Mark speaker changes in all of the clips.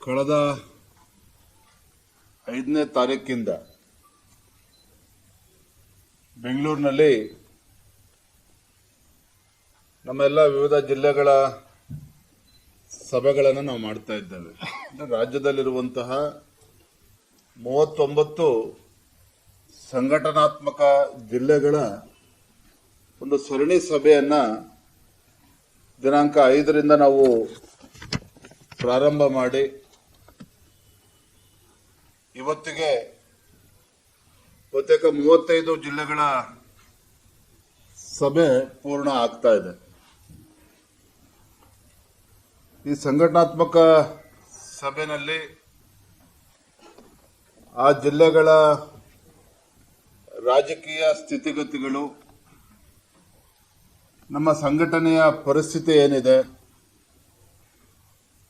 Speaker 1: ಕಳೆದ 5ನೇ ತಾರೀಕಿಂದ ಬೆಂಗಳೂರಿನಲ್ಲಿ ನಮ್ಮೆಲ್ಲ ವಿವಿಧ ಜಿಲ್ಲೆಗಳ ಸಭೆಗಳನ್ನು ನಾವು ಮಾಡ್ತಾ ಇದ್ದೇವೆ. ರಾಜ್ಯದಲ್ಲಿರುವಂತಹ 39 ಸಂಘಟನಾತ್ಮಕ ಜಿಲ್ಲೆಗಳ ಒಂದು ಸರಣಿ ಸಭೆಯನ್ನ ದಿನಾಂಕ 5ರಿಂದ ನಾವು ಪ್ರಾರಂಭ ಮಾಡಿ ಇವತ್ತಿಗೆ ಬಹುತೇಕ 35 ಜಿಲ್ಲೆಗಳ ಸಭೆ ಪೂರ್ಣ ಆಗ್ತಾ ಇದೆ. ಈ ಸಂಘಟನಾತ್ಮಕ ಸಭೆಯಲ್ಲಿ ಆ ಜಿಲ್ಲೆಗಳ ರಾಜಕೀಯ ಸ್ಥಿತಿಗತಿಗಳು, ನಮ್ಮ ಸಂಘಟನೆಯ ಪರಿಸ್ಥಿತಿ ಏನಿದೆ,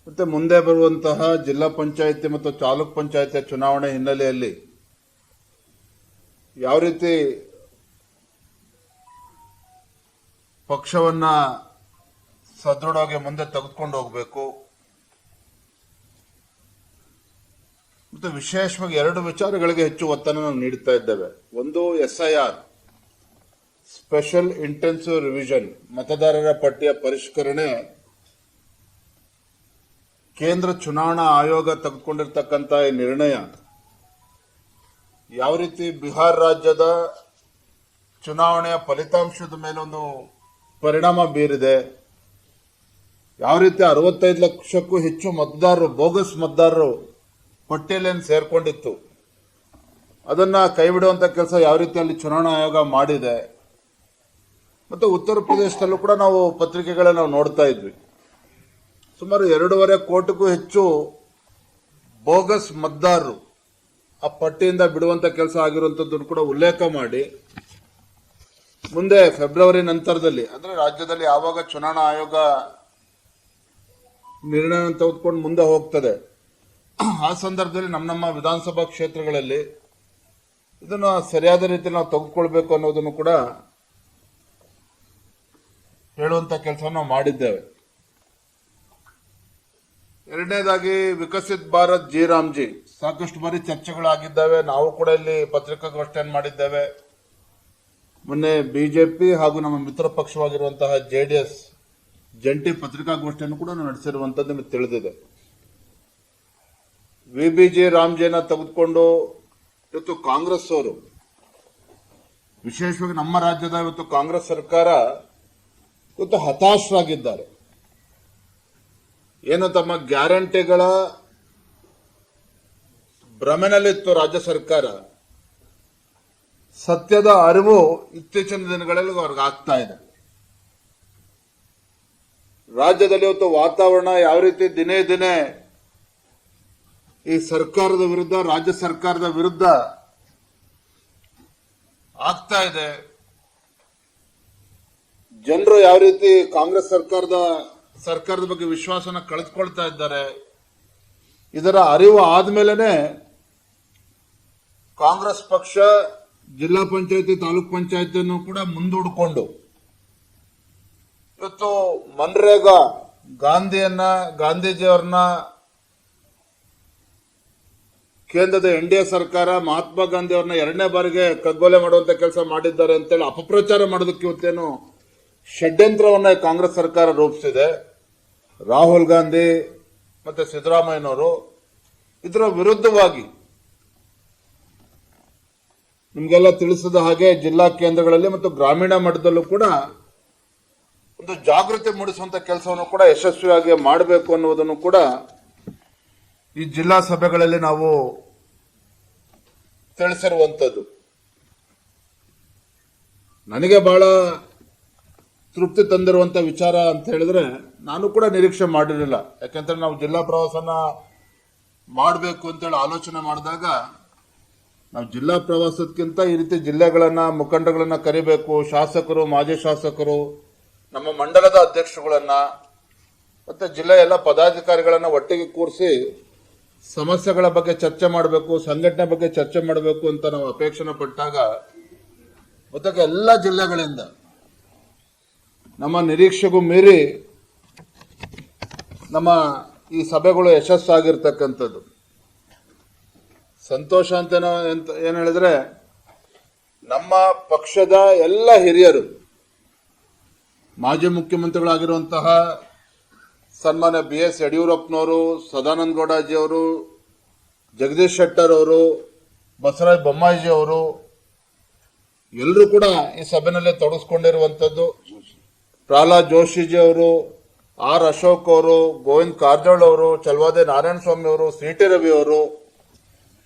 Speaker 1: ಮತ್ತೆ ಮುಂದೆ ಬರುವಂತಹ ಜಿಲ್ಲಾ ಪಂಚಾಯಿತಿ ಮತ್ತು ತಾಲೂಕ್ ಪಂಚಾಯಿತಿ ಚುನಾವಣೆ ಹಿನ್ನೆಲೆಯಲ್ಲಿ ಯಾವ ರೀತಿ ಪಕ್ಷವನ್ನ ಸದೃಢವಾಗಿ ಮುಂದೆ ತೆಗೆದುಕೊಂಡು ಹೋಗಬೇಕು, ಮತ್ತು ವಿಶೇಷವಾಗಿ 2 ವಿಚಾರಗಳಿಗೆ ಹೆಚ್ಚು ಒತ್ತನ್ನು ನಾವು ನೀಡುತ್ತಾ ಇದ್ದೇವೆ. ಒಂದು, SIR ಸ್ಪೆಷಲ್ ಇಂಟೆನ್ಸಿವ್ ರಿವಿಷನ್, ಮತದಾರರ ಪಟ್ಟಿಯ ಪರಿಷ್ಕರಣೆ. ಕೇಂದ್ರ ಚುನಾವಣಾ ಆಯೋಗ ತೆಗೆದುಕೊಂಡಿರ್ತಕ್ಕಂಥ ಈ ನಿರ್ಣಯ ಯಾವ ರೀತಿ ಬಿಹಾರ ರಾಜ್ಯದ ಚುನಾವಣೆಯ ಫಲಿತಾಂಶದ ಮೇಲೆ ಒಂದು ಪರಿಣಾಮ ಬೀರಿದೆ, ಯಾವ ರೀತಿ 65 ಲಕ್ಷಕ್ಕೂ ಹೆಚ್ಚು ಮತದಾರರು, ಬೋಗಸ್ ಮತದಾರರು ಪಟ್ಟಿಯಲ್ಲಿ ಸೇರ್ಕೊಂಡಿತ್ತು, ಅದನ್ನ ಕೈಬಿಡುವಂತ ಕೆಲಸ ಯಾವ ರೀತಿ ಅಲ್ಲಿ ಚುನಾವಣಾ ಆಯೋಗ ಮಾಡಿದೆ. ಮತ್ತು ಉತ್ತರ ಪ್ರದೇಶದಲ್ಲೂ ಕೂಡ ನಾವು ಪತ್ರಿಕೆಗಳನ್ನು ನಾವು ನೋಡ್ತಾ ಇದ್ವಿ. ಸುಮಾರು 2.5 ಕೋಟಿಗೂ ಹೆಚ್ಚು ಬೋಗಸ್ ಮತದಾರರು ಆ ಪಟ್ಟಿಯಿಂದ ಬಿಡುವಂತ ಕೆಲಸ ಆಗಿರುವಂತದ್ದನ್ನು ಕೂಡ ಉಲ್ಲೇಖ ಮಾಡಿ, ಮುಂದೆ ಫೆಬ್ರವರಿ ನಂತರದಲ್ಲಿ, ಅಂದ್ರೆ ರಾಜ್ಯದಲ್ಲಿ ಯಾವಾಗ ಚುನಾವಣಾ ಆಯೋಗ ನಿರ್ಣಯ ತೆಗೆದುಕೊಂಡು ಮುಂದೆ ಹೋಗ್ತದೆ, ಆ ಸಂದರ್ಭದಲ್ಲಿ ನಮ್ಮ ವಿಧಾನಸಭಾ ಕ್ಷೇತ್ರಗಳಲ್ಲಿ ಇದನ್ನು ಸರಿಯಾದ ರೀತಿ ನಾವು ತೆಗೆದುಕೊಳ್ಬೇಕು ಅನ್ನೋದನ್ನು ಕೂಡ ಹೇಳುವಂತ ಕೆಲಸ ನಾವು ಮಾಡಿದ್ದೇವೆ. ಎರಡನೇದಾಗಿ ವಿಕಸಿತ್ ಭಾರತ್ ಜಿ ರಾಮ್ಜಿ, ಸಾಕಷ್ಟು ಬಾರಿ ಚರ್ಚೆಗಳಾಗಿದ್ದಾವೆ. ನಾವು ಕೂಡ ಇಲ್ಲಿ ಪತ್ರಿಕಾಗೋಷ್ಠಿಯನ್ನು ಮಾಡಿದ್ದೇವೆ. ಮೊನ್ನೆ ಬಿಜೆಪಿ ಹಾಗೂ ನಮ್ಮ ಮಿತ್ರ ಪಕ್ಷವಾಗಿರುವಂತಹ JDS ಜಂಟಿ ಪತ್ರಿಕಾಗೋಷ್ಠಿಯನ್ನು ಕೂಡ ನಡೆಸಿರುವಂತದ್ದು ನಿಮಗೆ ತಿಳಿದಿದೆ. VBG ರಾಮ್ಜಿನ ತೆಗೆದುಕೊಂಡು ಇವತ್ತು ಕಾಂಗ್ರೆಸ್ ಅವರು, ವಿಶೇಷವಾಗಿ ನಮ್ಮ ರಾಜ್ಯದ ಇವತ್ತು ಕಾಂಗ್ರೆಸ್ ಸರ್ಕಾರ ಇವತ್ತು ಹತಾಶರಾಗಿದ್ದಾರೆ. ಏನು ತಮ್ಮ ಗ್ಯಾರಂಟಿಗಳ ಭ್ರಮೆನಲ್ಲಿತ್ತು ರಾಜ್ಯ ಸರ್ಕಾರ, ಸತ್ಯದ ಅರಿವು ಇತ್ತೀಚಿನ ದಿನಗಳಲ್ಲಿ ಅವ್ರಿಗೆ ಆಗ್ತಾ ಇದೆ. ರಾಜ್ಯದಲ್ಲಿ ಇವತ್ತು ವಾತಾವರಣ ಯಾವ ರೀತಿ ದಿನೇ ದಿನೇ ಈ ಸರ್ಕಾರದ ವಿರುದ್ಧ, ರಾಜ್ಯ ಸರ್ಕಾರದ ವಿರುದ್ಧ ಆಗ್ತಾ ಇದೆ. ಜನರು ಯಾವ ರೀತಿ ಕಾಂಗ್ರೆಸ್ ಸರ್ಕಾರದ ಬಗ್ಗೆ ವಿಶ್ವಾಸನ ಕಳೆದುಕೊಳ್ತಾ ಇದ್ದಾರೆ. ಇದರ ಅರಿವು ಆದ್ಮೇಲೆನೆ ಕಾಂಗ್ರೆಸ್ ಪಕ್ಷ ಜಿಲ್ಲಾ ಪಂಚಾಯತಿ, ತಾಲೂಕ್ ಪಂಚಾಯತಿಯನ್ನು ಕೂಡ ಮುಂದೂಡಿಕೊಂಡು ಇವತ್ತು ಮನ್ರೇಗಾ ಗಾಂಧೀಜಿಯವರನ್ನ ಕೇಂದ್ರದ NDA ಸರ್ಕಾರ ಮಹಾತ್ಮ ಗಾಂಧಿ ಅವ್ರನ್ನ 2ನೇ ಬಾರಿಗೆ ಕಗ್ಗೊಲೆ ಮಾಡುವಂತ ಕೆಲಸ ಮಾಡಿದ್ದಾರೆ ಅಂತೇಳಿ ಅಪಪ್ರಚಾರ ಮಾಡೋದಕ್ಕೆ ಇವತ್ತೇನು ಷಡ್ಯಂತ್ರವನ್ನ ಕಾಂಗ್ರೆಸ್ ಸರ್ಕಾರ ರೂಪಿಸಿದೆ. ರಾಹುಲ್ ಗಾಂಧಿ ಮತ್ತೆ ಸಿದ್ದರಾಮಯ್ಯನವರು ಇದರ ವಿರುದ್ಧವಾಗಿ ನಿಮಗೆಲ್ಲ ತಿಳಿಸಿದ ಹಾಗೆ ಜಿಲ್ಲಾ ಕೇಂದ್ರಗಳಲ್ಲಿ ಮತ್ತು ಗ್ರಾಮೀಣ ಮಟ್ಟದಲ್ಲೂ ಕೂಡ ಒಂದು ಜಾಗೃತಿ ಮೂಡಿಸುವಂತ ಕೆಲಸವನ್ನು ಕೂಡ ಯಶಸ್ವಿಯಾಗಿ ಮಾಡಬೇಕು ಅನ್ನುವುದನ್ನು ಕೂಡ ಈ ಜಿಲ್ಲಾ ಸಭೆಗಳಲ್ಲಿ ನಾವು ತಿಳಿಸಿರುವಂತದ್ದು. ನನಗೆ ಬಹಳ ತೃಪ್ತಿ ತಂದಿರುವಂತ ವಿಚಾರ ಅಂತ ಹೇಳಿದ್ರೆ, ನಾನು ಕೂಡ ನಿರೀಕ್ಷೆ ಮಾಡಿರಲಿಲ್ಲ. ಯಾಕಂದ್ರೆ ನಾವು ಜಿಲ್ಲಾ ಪ್ರವಾಸನ ಮಾಡಬೇಕು ಅಂತೇಳಿ ಆಲೋಚನೆ ಮಾಡಿದಾಗ, ನಾವು ಜಿಲ್ಲಾ ಪ್ರವಾಸಕ್ಕಿಂತ ಈ ರೀತಿ ಜಿಲ್ಲೆಗಳನ್ನ, ಮುಖಂಡಗಳನ್ನ ಕರಿಬೇಕು, ಶಾಸಕರು, ಮಾಜಿ ಶಾಸಕರು, ನಮ್ಮ ಮಂಡಲದ ಅಧ್ಯಕ್ಷರುಗಳನ್ನ ಮತ್ತೆ ಜಿಲ್ಲೆಯ ಎಲ್ಲ ಪದಾಧಿಕಾರಿಗಳನ್ನ ಒಟ್ಟಿಗೆ ಕೂರಿಸಿ ಸಮಸ್ಯೆಗಳ ಬಗ್ಗೆ ಚರ್ಚೆ ಮಾಡಬೇಕು, ಸಂಘಟನೆ ಬಗ್ಗೆ ಚರ್ಚೆ ಮಾಡಬೇಕು ಅಂತ ನಾವು ಅಪೇಕ್ಷಣೆ ಪಟ್ಟಾಗ, ಜೊತೆಗೆ ಎಲ್ಲ ಜಿಲ್ಲೆಗಳಿಂದ ನಮ್ಮ ನಿರೀಕ್ಷೆಗೂ ಮೀರಿ ನಮ್ಮ ಈ ಸಭೆಗಳು ಯಶಸ್ಸಾಗಿರ್ತಕ್ಕಂಥದ್ದು. ಸಂತೋಷ ಅಂತ ಏನು ಹೇಳಿದ್ರೆ, ನಮ್ಮ ಪಕ್ಷದ ಎಲ್ಲ ಹಿರಿಯರು, ಮಾಜಿ ಮುಖ್ಯಮಂತ್ರಿಗಳಾಗಿರುವಂತಹ ಸನ್ಮಾನ್ಯ BS ಯಡಿಯೂರಪ್ಪನವರು, ಸದಾನಂದ ಗೌಡಜಿ ಅವರು, ಜಗದೀಶ್ ಶೆಟ್ಟರ್ ಅವರು, ಬಸವರಾಜ ಬೊಮ್ಮಾಯಿಜಿ ಅವರು ಎಲ್ಲರೂ ಕೂಡ ಈ ಸಭೆಯಲ್ಲಿ ತೊಡಗಿಸ್ಕೊಂಡಿರುವಂಥದ್ದು. ಪ್ರಹ್ಲಾದ್ ಜೋಶಿಜಿ ಅವರು, R ಅಶೋಕ್ ಅವರು, ಗೋವಿಂದ್ ಕಾರಜೋಳ ಅವರು, ಚಲವಾದಿ ನಾರಾಯಣ ಸ್ವಾಮಿ ಅವರು, CT ರವಿ ಅವರು,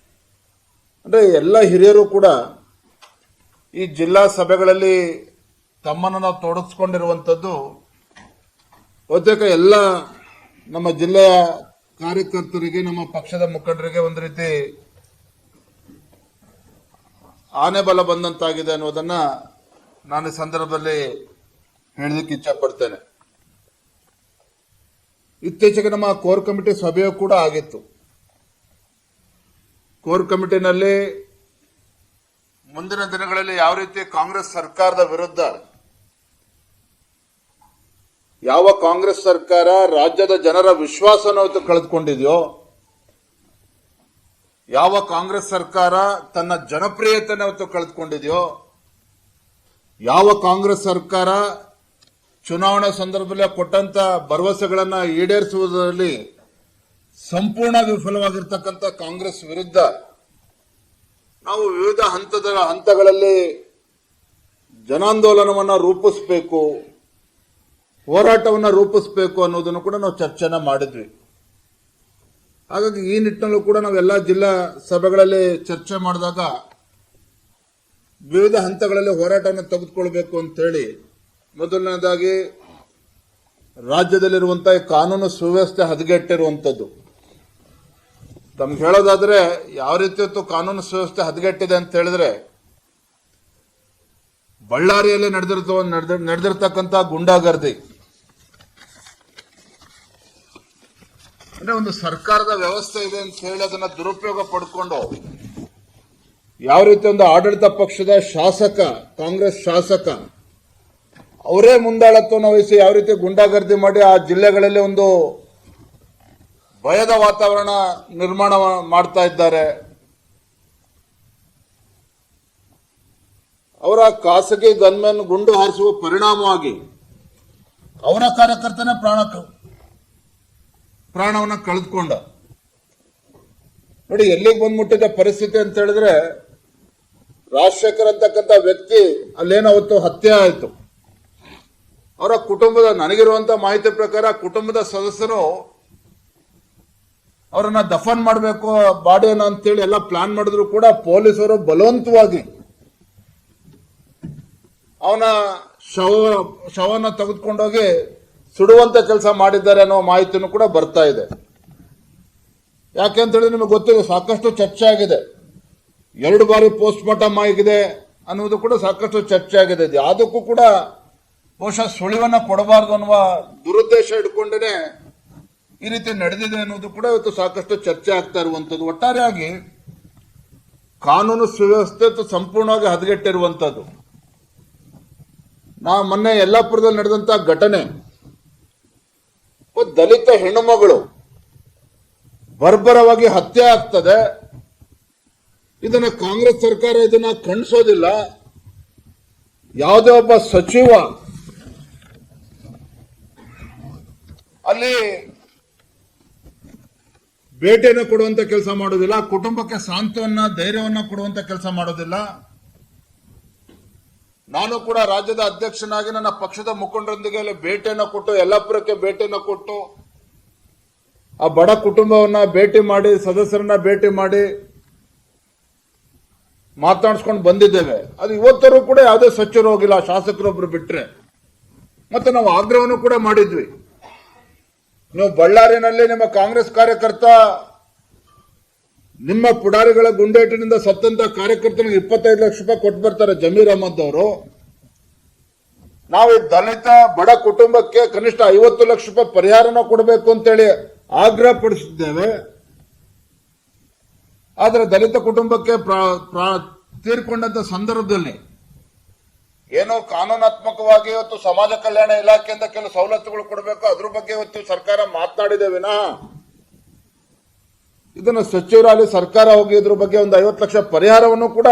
Speaker 1: ಅಂದ್ರೆ ಎಲ್ಲ ಹಿರಿಯರು ಕೂಡ ಈ ಜಿಲ್ಲಾ ಸಭೆಗಳಲ್ಲಿ ತಮ್ಮನ್ನು ನಾವು ತೊಡಗಿಸ್ಕೊಂಡಿರುವಂಥದ್ದು. ಬಹುತೇಕ ಎಲ್ಲ ನಮ್ಮ ಜಿಲ್ಲೆಯ ಕಾರ್ಯಕರ್ತರಿಗೆ, ನಮ್ಮ ಪಕ್ಷದ ಮುಖಂಡರಿಗೆ ಒಂದು ರೀತಿ ಆನೆ ಬಲ ಬಂದಂತಾಗಿದೆ ಅನ್ನೋದನ್ನ ನಾನು ಈ ಸಂದರ್ಭದಲ್ಲಿ ಹೇಳಲಿಕ್ಕೆ ಇಚ್ಛೆ ಪಡ್ತೇನೆ. ಇತ್ತೀಚೆಗೆ ನಮ್ಮ ಕೋರ್ ಕಮಿಟಿ ಸಭೆಯೂ ಕೂಡ ಆಗಿತ್ತು. ಕೋರ್ ಕಮಿಟಿನಲ್ಲಿ ಮುಂದಿನ ದಿನಗಳಲ್ಲಿ ಯಾವ ರೀತಿ ಕಾಂಗ್ರೆಸ್ ಸರ್ಕಾರದ ವಿರುದ್ಧ, ಯಾವ ಕಾಂಗ್ರೆಸ್ ಸರ್ಕಾರ ರಾಜ್ಯದ ಜನರ ವಿಶ್ವಾಸವನ್ನು ಕಳೆದುಕೊಂಡಿದೆಯೋ, ಯಾವ ಕಾಂಗ್ರೆಸ್ ಸರ್ಕಾರ ತನ್ನ ಜನಪ್ರಿಯತೆಯನ್ನು ಕಳೆದುಕೊಂಡಿದೆಯೋ, ಯಾವ ಕಾಂಗ್ರೆಸ್ ಸರ್ಕಾರ ಚುನಾವಣೆ ಸಂದರ್ಭದಲ್ಲಿ ಕೊಟ್ಟಂತ ಭರವಸೆಗಳನ್ನು ಈಡೇರಿಸುವುದರಲ್ಲಿ ಸಂಪೂರ್ಣ ವಿಫಲವಾಗಿರ್ತಕ್ಕಂಥ ಕಾಂಗ್ರೆಸ್ ವಿರುದ್ಧ ನಾವು ವಿವಿಧ ಹಂತಗಳಲ್ಲಿ ಜನಾಂದೋಲನವನ್ನು ರೂಪಿಸಬೇಕು, ಹೋರಾಟವನ್ನು ರೂಪಿಸಬೇಕು ಅನ್ನೋದನ್ನು ಕೂಡ ನಾವು ಚರ್ಚೆನ ಮಾಡಿದ್ವಿ. ಹಾಗಾಗಿ ಈ ನಿಟ್ಟಿನಲ್ಲೂ ಕೂಡ ನಾವೆಲ್ಲ ಜಿಲ್ಲಾ ಸಭೆಗಳಲ್ಲಿ ಚರ್ಚೆ ಮಾಡಿದಾಗ ವಿವಿಧ ಹಂತಗಳಲ್ಲಿ ಹೋರಾಟವನ್ನು ತೆಗೆದುಕೊಳ್ಬೇಕು ಅಂತೇಳಿ, ಮೊದಲನೇದಾಗಿ ರಾಜ್ಯದಲ್ಲಿರುವಂತಹ ಕಾನೂನು ಸುವ್ಯವಸ್ಥೆ ಹದಗೆಟ್ಟಿರುವಂಥದ್ದು. ತಮ್ಗೆ ಹೇಳೋದಾದ್ರೆ ಯಾವ ರೀತಿ ಕಾನೂನು ಸುವ್ಯವಸ್ಥೆ ಹದಗೆಟ್ಟಿದೆ ಅಂತ ಹೇಳಿದ್ರೆ, ಬಳ್ಳಾರಿಯಲ್ಲಿ ನಡೆದಿರ್ತಕ್ಕಂಥ ಗುಂಡಾಗರ್ದಿ ಅಂದ್ರೆ ಒಂದು ಸರ್ಕಾರದ ವ್ಯವಸ್ಥೆ ಇದೆ ಅಂತ ಹೇಳಿ ಅದನ್ನ ದುರುಪಯೋಗ ಪಡ್ಕೊಂಡು ಯಾವ ರೀತಿ ಒಂದು ಆಡಳಿತ ಪಕ್ಷದ ಶಾಸಕ, ಕಾಂಗ್ರೆಸ್ ಶಾಸಕ ಅವರೇ ಮುಂದಾಳತ್ವವನ್ನು ವಹಿಸಿ ಯಾವ ರೀತಿ ಗುಂಡಾಗರ್ದಿ ಮಾಡಿ ಆ ಜಿಲ್ಲೆಗಳಲ್ಲಿ ಒಂದು ಭಯದ ವಾತಾವರಣ ನಿರ್ಮಾಣ ಮಾಡ್ತಾ ಇದ್ದಾರೆ. ಅವರ ಖಾಸಗಿ ಗನ್ಮೆನ್ ಗುಂಡು ಹಾರಿಸುವ ಪರಿಣಾಮವಾಗಿ ಅವರ ಕಾರ್ಯಕರ್ತನೇ ಪ್ರಾಣವನ್ನ ಕಳೆದುಕೊಂಡ. ನೋಡಿ ಎಲ್ಲಿಗೆ ಬಂದ್ಬಿಟ್ಟಿದೆ ಪರಿಸ್ಥಿತಿ ಅಂತ ಹೇಳಿದ್ರೆ, ರಾಜಶೇಖರ್ ಅಂತಕ್ಕಂಥ ವ್ಯಕ್ತಿ ಅಲ್ಲೇನೋ ಅವತ್ತು ಹತ್ಯೆ ಆಯಿತು. ಅವರ ಕುಟುಂಬದ, ನನಗಿರುವಂತ ಮಾಹಿತಿ ಪ್ರಕಾರ ಕುಟುಂಬದ ಸದಸ್ಯರು ಅವರನ್ನ ದಫನ್ ಮಾಡಬೇಕು ಬಾಡಿಯನ್ನು ಅಂತೇಳಿ ಎಲ್ಲ ಪ್ಲಾನ್ ಮಾಡಿದ್ರು ಕೂಡ ಪೊಲೀಸರು ಬಲವಂತವಾಗಿ ಅವನ ಶವನ ತೆಗೆದುಕೊಂಡೋಗಿ ಸುಡುವಂತ ಕೆಲಸ ಮಾಡಿದ್ದಾರೆ ಅನ್ನೋ ಮಾಹಿತಿನೂ ಕೂಡ ಬರ್ತಾ ಇದೆ. ಯಾಕೆ ಅಂತ ಹೇಳಿದ್ರೆ ನಿಮಗೆ ಗೊತ್ತಿದೆ, ಸಾಕಷ್ಟು ಚರ್ಚೆ ಆಗಿದೆ. 2 ಬಾರಿ ಪೋಸ್ಟ್ ಮಾರ್ಟಮ್ ಆಗಿದೆ ಅನ್ನೋದು ಕೂಡ ಸಾಕಷ್ಟು ಚರ್ಚೆ ಆಗಿದೆ. ಯಾವುದಕ್ಕೂ ಕೂಡ ಬಹುಶಃ ಸುಳಿವನ್ನ ಕೊಡಬಾರದು ಅನ್ನುವ ದುರುದ್ದೇಶ ಇಟ್ಕೊಂಡೇ ಈ ರೀತಿ ನಡೆದಿದೆ ಅನ್ನೋದು ಕೂಡ ಇವತ್ತು ಸಾಕಷ್ಟು ಚರ್ಚೆ ಆಗ್ತಾ ಇರುವಂತದ್ದು. ಒಟ್ಟಾರೆಯಾಗಿ ಕಾನೂನು ಸುವ್ಯವಸ್ಥೆ ಸಂಪೂರ್ಣವಾಗಿ ಹದಗೆಟ್ಟಿರುವಂತದ್ದು. ಮೊನ್ನೆ ಯಲ್ಲಾಪುರದಲ್ಲಿ ನಡೆದಂತ ಘಟನೆ, ದಲಿತ ಹೆಣ್ಣುಮಗಳು ಬರ್ಬರವಾಗಿ ಹತ್ಯೆ ಆಗ್ತದೆ. ಇದನ್ನ ಕಾಂಗ್ರೆಸ್ ಸರ್ಕಾರ ಇದನ್ನ ಖಂಡಿಸೋದಿಲ್ಲ. ಯಾವುದೇ ಒಬ್ಬ ಸಚಿವ ಅಲ್ಲಿ ಭೇಟಿಯನ್ನು ಕೊಡುವಂತ ಕೆಲಸ ಮಾಡೋದಿಲ್ಲ, ಕುಟುಂಬಕ್ಕೆ ಸಾಂತ್ವನ ಧೈರ್ಯವನ್ನ ಕೊಡುವಂತ ಕೆಲಸ ಮಾಡೋದಿಲ್ಲ. ನಾನು ಕೂಡ ರಾಜ್ಯದ ಅಧ್ಯಕ್ಷನಾಗಿ ನನ್ನ ಪಕ್ಷದ ಮುಖಂಡರೊಂದಿಗೆ ಭೇಟಿಯನ್ನು ಕೊಟ್ಟು, ಯಲ್ಲಾಪುರಕ್ಕೆ ಭೇಟಿಯನ್ನು ಕೊಟ್ಟು ಆ ಬಡ ಕುಟುಂಬವನ್ನ ಭೇಟಿ ಮಾಡಿ, ಸದಸ್ಯರನ್ನ ಭೇಟಿ ಮಾಡಿ ಮಾತಾಡ್ಸ್ಕೊಂಡು ಬಂದಿದ್ದೇವೆ. ಅದು ಇವತ್ತರೂ ಕೂಡ ಯಾವುದೇ ಸಚಿವರು ಹೋಗಿಲ್ಲ, ಶಾಸಕರೊಬ್ರು ಬಿಟ್ರೆ. ಮತ್ತೆ ನಾವು ಆಗ್ರಹವನ್ನು ಕೂಡ ಮಾಡಿದ್ವಿ. ನೀವು ಬಳ್ಳಾರಿನಲ್ಲಿ ನಿಮ್ಮ ಕಾಂಗ್ರೆಸ್ ಕಾರ್ಯಕರ್ತ ನಿಮ್ಮ ಪುಡಾರಿಗಳ ಗುಂಡೇಟಿನಿಂದ ಸತ್ತಂತ ಕಾರ್ಯಕರ್ತನಿಗೆ 25 ಲಕ್ಷ ರೂಪಾಯಿ ಕೊಟ್ಟು ಬರ್ತಾರೆ ಜಮೀರ್ ಅಹಮದ್ ಅವರು. ನಾವು ಈ ದಲಿತ ಬಡ ಕುಟುಂಬಕ್ಕೆ ಕನಿಷ್ಠ 50 ಲಕ್ಷ ರೂಪಾಯಿ ಪರಿಹಾರನ ಕೊಡಬೇಕು ಅಂತೇಳಿ ಆಗ್ರಹ ಪಡಿಸಿದ್ದೇವೆ. ಆದ್ರೆ ದಲಿತ ಕುಟುಂಬಕ್ಕೆ ತೀರ್ಕೊಂಡಂತ ಸಂದರ್ಭದಲ್ಲಿ ಏನೋ ಕಾನೂನಾತ್ಮಕವಾಗಿ ಇವತ್ತು ಸಮಾಜ ಕಲ್ಯಾಣ ಇಲಾಖೆಯಿಂದ ಕೆಲವು ಸವಲತ್ತುಗಳು ಕೊಡಬೇಕು, ಅದ್ರ ಬಗ್ಗೆ ಇವತ್ತು ಸರ್ಕಾರ ಮಾತನಾಡಿದೆ ವಿನಃ ಇದನ್ನು ಸಚಿವರಾಗಲಿ ಸರ್ಕಾರ ಹೋಗಿ ಇದ್ರ ಬಗ್ಗೆ ಒಂದು 50 ಲಕ್ಷ ಪರಿಹಾರವನ್ನು ಕೂಡ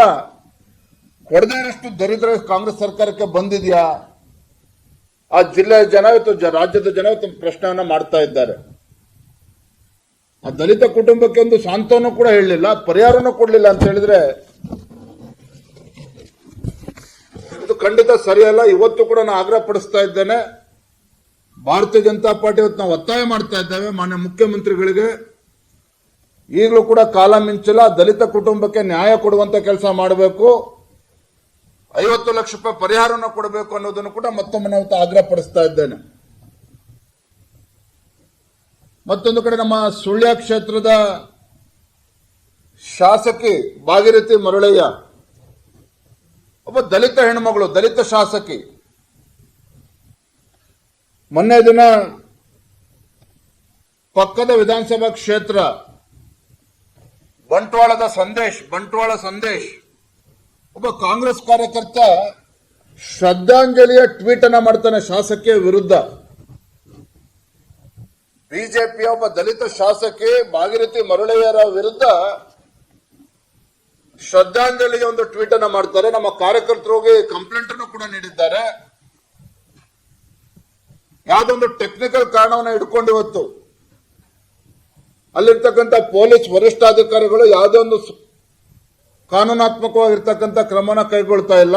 Speaker 1: ಕೊಡದೇ ಇರಷ್ಟು ದರಿದ್ರ ಕಾಂಗ್ರೆಸ್ ಸರ್ಕಾರಕ್ಕೆ ಬಂದಿದೆಯಾ? ಆ ಜಿಲ್ಲೆಯ ಜನ ಇವತ್ತು ರಾಜ್ಯದ ಜನ ಇವತ್ತು ಪ್ರಶ್ನೆಯನ್ನ ಮಾಡ್ತಾ ಇದ್ದಾರೆ. ಆ ದಲಿತ ಕುಟುಂಬಕ್ಕೆ ಒಂದು ಸಾಂತ್ವನ ಕೂಡ ಹೇಳಲಿಲ್ಲ, ಪರಿಹಾರನೂ ಕೊಡಲಿಲ್ಲ ಅಂತ ಹೇಳಿದ್ರೆ ಇದು ಖಂಡಿತ ಸರಿಯಲ್ಲ. ಇವತ್ತು ಕೂಡ ನಾನು ಆಗ್ರಹ ಪಡಿಸ್ತಾ ಇದ್ದೇನೆ, ಭಾರತೀಯ ಜನತಾ ಪಾರ್ಟಿ ಇವತ್ತು ನಾವು ಒತ್ತಾಯ ಮಾಡ್ತಾ ಇದ್ದೇವೆ ಮಾನ್ಯ ಮುಖ್ಯಮಂತ್ರಿಗಳಿಗೆ, ಈಗಲೂ ಕೂಡ ಕಾಲ ಮಿಂಚಿಲ್ಲ, ದಲಿತ ಕುಟುಂಬಕ್ಕೆ ನ್ಯಾಯ ಕೊಡುವಂತ ಕೆಲಸ ಮಾಡಬೇಕು, 50 ಲಕ್ಷ ರೂಪಾಯಿ ಪರಿಹಾರವನ್ನು ಕೊಡಬೇಕು ಅನ್ನೋದನ್ನು ಕೂಡ ಮತ್ತೊಮ್ಮೆ ನಾವು ಆಗ್ರಹ ಪಡಿಸ್ತಾ ಇದ್ದೇನೆ. ಮತ್ತೊಂದು ಕಡೆ ನಮ್ಮ ಸುಳ್ಯ ಕ್ಷೇತ್ರದ ಶಾಸಕಿ ಭಾಗೀರಥಿ ಮರಳಯ್ಯ ಒಬ್ಬ ದಲಿತ ಹೆಣ್ಮಗಳು, ದಲಿತ ಶಾಸಕಿ. ಮೊನ್ನೆ ದಿನ ಪಕ್ಕದ ವಿಧಾನಸಭಾ ಕ್ಷೇತ್ರ ಬಂಟ್ವಾಳ ಸಂದೇಶ್ ಒಬ್ಬ ಕಾಂಗ್ರೆಸ್ ಕಾರ್ಯಕರ್ತ ಶ್ರದ್ಧಾಂಜಲಿಯ ಟ್ವೀಟ್ ಅನ್ನ ಮಾಡ್ತಾನೆ ಶಾಸಕಿಯ ವಿರುದ್ಧ. ಬಿಜೆಪಿಯ ಒಬ್ಬ ದಲಿತ ಶಾಸಕಿ ಭಾಗೀರಥಿ ಮರಳಯ್ಯರ ವಿರುದ್ಧ ಶ್ರದ್ಧಾಂಜಲಿಗೆ ಒಂದು ಟ್ವೀಟ್ ಅನ್ನ ಮಾಡ್ತಾರೆ. ನಮ್ಮ ಕಾರ್ಯಕರ್ತರು ಹೋಗಿ ಕಂಪ್ಲೇಂಟ್ ಅನ್ನು ಕೂಡ ನೀಡಿದ್ದಾರೆ. ಯಾವುದೊಂದು ಟೆಕ್ನಿಕಲ್ ಕಾರಣವನ್ನ ಇಟ್ಕೊಂಡು ಇವತ್ತು ಅಲ್ಲಿರ್ತಕ್ಕಂಥ ಪೊಲೀಸ್ ವರಿಷ್ಠಾಧಿಕಾರಿಗಳು ಯಾವುದೇ ಒಂದು ಕಾನೂನಾತ್ಮಕವಾಗಿರ್ತಕ್ಕಂಥ ಕ್ರಮನ ಕೈಗೊಳ್ತಾ ಇಲ್ಲ.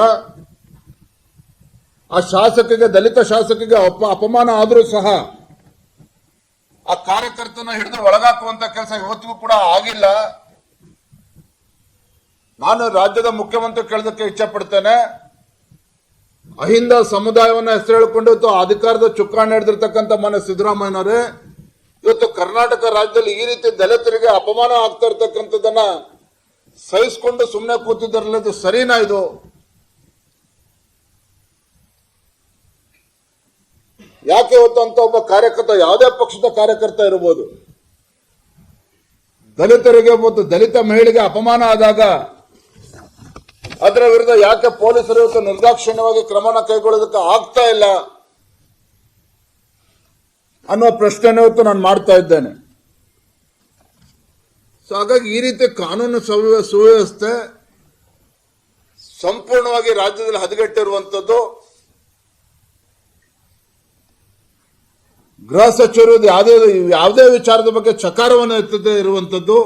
Speaker 1: ಆ ಶಾಸಕಿಗೆ, ದಲಿತ ಶಾಸಕಿಗೆ ಅಪಮಾನ ಆದರೂ ಸಹ ಆ ಕಾರ್ಯಕರ್ತನ ಹಿಡಿದು ಒಳಗಾಕುವಂತ ಕೆಲಸ ಇವತ್ತಿಗೂ ಕೂಡ ಆಗಿಲ್ಲ. ನಾನು ರಾಜ್ಯದ ಮುಖ್ಯಮಂತ್ರಿ ಕೇಳೋದಕ್ಕೆ ಇಚ್ಛೆ ಪಡ್ತೇನೆ, ಅಹಿಂದ ಸಮುದಾಯವನ್ನ ಹೆಸರು ಹೇಳಿಕೊಂಡು ಇವತ್ತು ಅಧಿಕಾರದ ಚುಕ್ಕಾಣಿ ಹಿಡಿದಿರ್ತಕ್ಕಂಥ ಮಾನ್ಯ ಸಿದ್ದರಾಮಯ್ಯನವರೇ, ಇವತ್ತು ಕರ್ನಾಟಕ ರಾಜ್ಯದಲ್ಲಿ ಈ ರೀತಿ ದಲಿತರಿಗೆ ಅಪಮಾನ ಆಗ್ತಾ ಇರ್ತಕ್ಕಂಥದ್ದನ್ನ ಸಹಿಸಿಕೊಂಡು ಸುಮ್ಮನೆ ಕೂತಿದ್ದಾರಲ್ಲ, ಇದು ಸರಿನಾ? ಇದು ಯಾಕೆ ಇವತ್ತು ಅಂತ ಒಬ್ಬ ಕಾರ್ಯಕರ್ತ, ಯಾವುದೇ ಪಕ್ಷದ ಕಾರ್ಯಕರ್ತ ಇರಬಹುದು, ದಲಿತರಿಗೆ ಮತ್ತು ದಲಿತ ಮಹಿಳೆಗೆ ಅಪಮಾನ ಆದಾಗ ಅದರ ವಿರುದ್ಧ ಯಾಕೆ ಪೊಲೀಸರು ಇವತ್ತು ನಿರ್ದಾಕ್ಷಿಣ್ಯವಾಗಿ ಕ್ರಮನ ಕೈಗೊಳ್ಳೋದಕ್ಕೆ ಆಗ್ತಾ ಇಲ್ಲ ಅನ್ನೋ ಪ್ರಶ್ನೆ ಇವತ್ತು ನಾನು ಮಾಡ್ತಾ ಇದ್ದೇನೆ. ಸೊ ಹಾಗಾಗಿ ಈ ರೀತಿ ಕಾನೂನು ಸುವ್ಯವಸ್ಥೆ ಸಂಪೂರ್ಣವಾಗಿ ರಾಜ್ಯದಲ್ಲಿ ಹದಗೆಟ್ಟಿರುವಂತದ್ದು. ಗೃಹ ಸಚಿವರು ಯಾವುದೇ ವಿಚಾರದ ಬಗ್ಗೆ ಚಕಾರವನ್ನು ಎತ್ತದೇ ಇರುವಂತದ್ದು,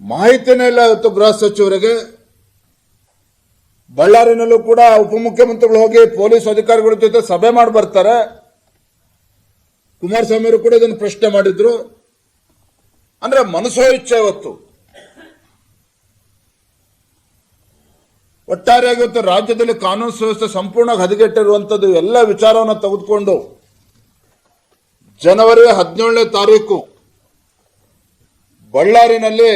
Speaker 1: ಮಾಹಿತಿನೇ ಇಲ್ಲ ಇವತ್ತು ಗೃಹ ಸಚಿವರಿಗೆ. ಬಳ್ಳಾರಿನಲ್ಲೂ ಕೂಡ ಉಪಮುಖ್ಯಮಂತ್ರಿಗಳು ಹೋಗಿ ಪೊಲೀಸ್ ಅಧಿಕಾರಿಗಳ ಜೊತೆ ಸಭೆ ಮಾಡಿ ಬರ್ತಾರೆ. ಕುಮಾರಸ್ವಾಮಿ ಅವರು ಕೂಡ ಇದನ್ನು ಪ್ರಶ್ನೆ ಮಾಡಿದ್ರು. ಅಂದ್ರೆ ಮನಸೋ ಇಚ್ಛೆ ಇವತ್ತು ಒಟ್ಟಾರೆಯಾಗಿ ಇವತ್ತು ರಾಜ್ಯದಲ್ಲಿ ಕಾನೂನು ಸುವ್ಯವಸ್ಥೆ ಸಂಪೂರ್ಣವಾಗಿ ಹದಗೆಟ್ಟಿರುವಂತದ್ದು. ಎಲ್ಲ ವಿಚಾರವನ್ನು ತೆಗೆದುಕೊಂಡು ಜನವರಿ 17ನೇ ತಾರೀಕು ಬಳ್ಳಾರಿನಲ್ಲಿ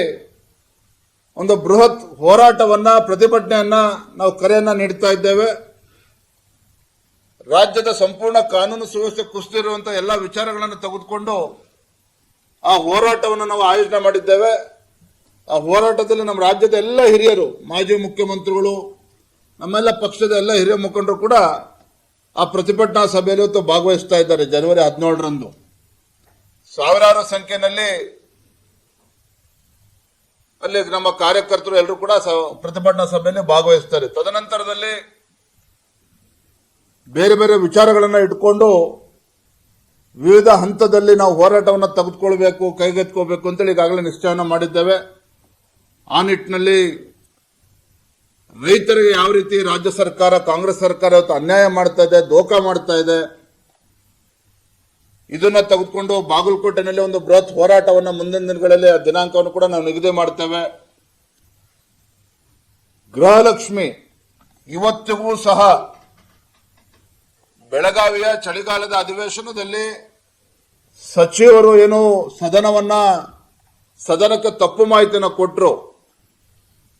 Speaker 1: ಒಂದು ಬೃಹತ್ ಹೋರಾಟವನ್ನ, ಪ್ರತಿಭಟನೆಯನ್ನ ನಾವು ಕರೆಯನ್ನ ನೀಡ್ತಾ ಇದ್ದೇವೆ. ರಾಜ್ಯದ ಸಂಪೂರ್ಣ ಕಾನೂನು ಸುವ್ಯವಸ್ಥೆ ಕುಸಿದಿರುವಂತಹ ಎಲ್ಲ ವಿಚಾರಗಳನ್ನು ತೆಗೆದುಕೊಂಡು ಆ ಹೋರಾಟವನ್ನು ನಾವು ಆಯೋಜನೆ ಮಾಡಿದ್ದೇವೆ. ಆ ಹೋರಾಟದಲ್ಲಿ ನಮ್ಮ ರಾಜ್ಯದ ಎಲ್ಲ ಹಿರಿಯರು, ಮಾಜಿ ಮುಖ್ಯಮಂತ್ರಿಗಳು, ನಮ್ಮೆಲ್ಲ ಪಕ್ಷದ ಎಲ್ಲ ಹಿರಿಯ ಮುಖಂಡರು ಕೂಡ ಆ ಪ್ರತಿಭಟನಾ ಸಭೆಯಲ್ಲಿ ಇವತ್ತು ಭಾಗವಹಿಸ್ತಾ ಇದ್ದಾರೆ. ಜನವರಿ 17ರಂದು ಸಾವಿರಾರು ಸಂಖ್ಯೆಯಲ್ಲಿ ಅಲ್ಲಿ ನಮ್ಮ ಕಾರ್ಯಕರ್ತರು ಎಲ್ಲರೂ ಕೂಡ ಪ್ರತಿಭಟನಾ ಸಭೆಯಲ್ಲಿ ಭಾಗವಹಿಸ್ತಾರೆ. ತದನಂತರದಲ್ಲಿ ಬೇರೆ ಬೇರೆ ವಿಚಾರಗಳನ್ನು ಇಟ್ಕೊಂಡು ವಿವಿಧ ಹಂತದಲ್ಲಿ ನಾವು ಹೋರಾಟವನ್ನು ತೆಗೆದುಕೊಳ್ಬೇಕು, ಕೈಗೆತ್ಕೋಬೇಕು ಅಂತೇಳಿ ಈಗಾಗಲೇ ನಿಶ್ಚಯನ ಮಾಡಿದ್ದೇವೆ. ಆ ನಿಟ್ಟಿನಲ್ಲಿ ರೈತರಿಗೆ ಯಾವ ರೀತಿ ರಾಜ್ಯ ಸರ್ಕಾರ, ಕಾಂಗ್ರೆಸ್ ಸರ್ಕಾರ ಇವತ್ತು ಅನ್ಯಾಯ ಮಾಡ್ತಾ ಇದೆ, ದೋಖಾ ಮಾಡ್ತಾ ಇದೆ, ಇದನ್ನ ತೆಗೆದುಕೊಂಡು ಬಾಗಲಕೋಟೆನಲ್ಲಿ ಒಂದು ಬೃಹತ್ ಹೋರಾಟವನ್ನು ಮುಂದಿನ ದಿನಗಳಲ್ಲಿ ದಿನಾಂಕವನ್ನು ಕೂಡ ನಾವು ನಿಗದಿ ಮಾಡ್ತೇವೆ. ಗೃಹಲಕ್ಷ್ಮಿ ಇವತ್ತಿಗೂ ಸಹ ಬೆಳಗಾವಿಯ ಚಳಿಗಾಲದ ಅಧಿವೇಶನದಲ್ಲಿ ಸಚಿವರು ಏನು ಸದನಕ್ಕೆ ತಪ್ಪು ಮಾಹಿತಿಯನ್ನು ಕೊಟ್ಟರು.